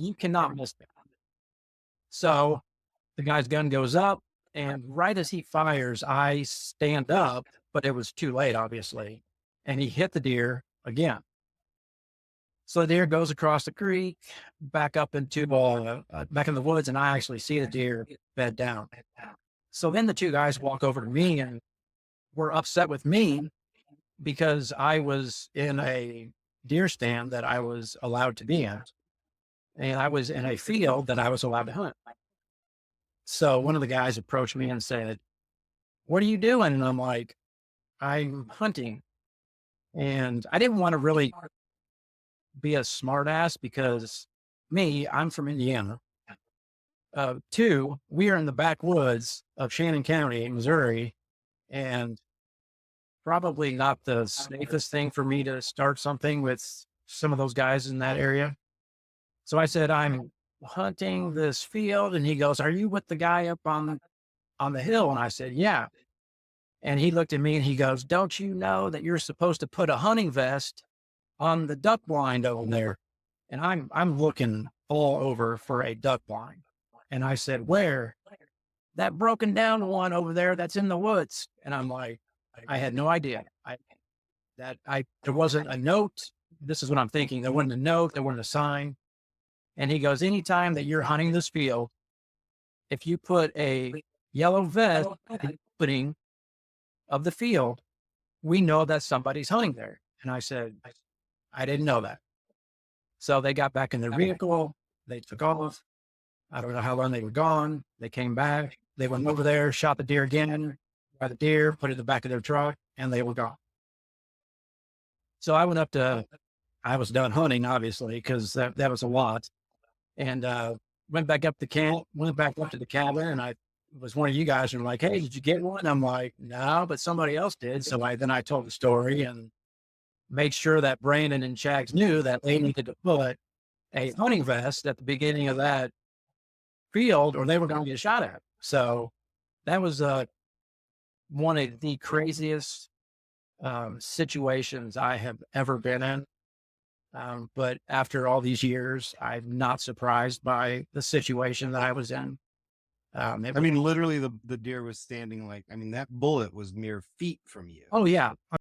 You cannot miss me. So the guy's gun goes up, and right as he fires, I stand up, but it was too late, obviously. And he hit the deer again. So the deer goes across the creek, back up into back in the woods, and I actually see the deer bed down. So then the two guys walk over to me and were upset with me because I was in a deer stand that I was allowed to be in, and I was in a field that I was allowed to hunt. So one of the guys approached me and said, "What are you doing?" And I'm like, "I'm hunting." And I didn't want to really be a smartass because I'm from Indiana. Two, we are in the backwoods of Shannon County, Missouri, and probably not the safest thing for me to start something with some of those guys in that area. So I said, "I'm hunting this field." And he goes, "Are you with the guy up on the hill?" And I said, "Yeah." And he looked at me and he goes, "Don't you know that you're supposed to put a hunting vest on the duck blind over there?" And I'm looking all over for a duck blind. And I said, "Where?" "That broken down one over there that's in the woods." And I'm like, I had no idea. There wasn't a note. This is what I'm thinking. There wasn't a note, there wasn't a sign. And he goes, "Anytime that you're hunting this field, if you put a yellow vest at the opening of the field, we know that somebody's hunting there." And I said, "I didn't know that." So they got back in their vehicle. They took off. I don't know how long they were gone. They came back. They went over there, shot the deer again, got the deer, put it in the back of their truck, and they were gone. So I went up to, I was done hunting, obviously, because that was a lot. And went back up the camp, went back up to the cabin, and I was one of you guys and like, "Hey, did you get one?" I'm like, "No, but somebody else did." So I told the story and made sure that Brandon and Chags knew that they needed to put a hunting vest at the beginning of that field or they were going to get shot at. So that was one of the craziest situations I have ever been in. But after all these years, I'm not surprised by the situation that I was in. I mean, literally the deer was standing like, I mean, that bullet was mere feet from you. Oh yeah,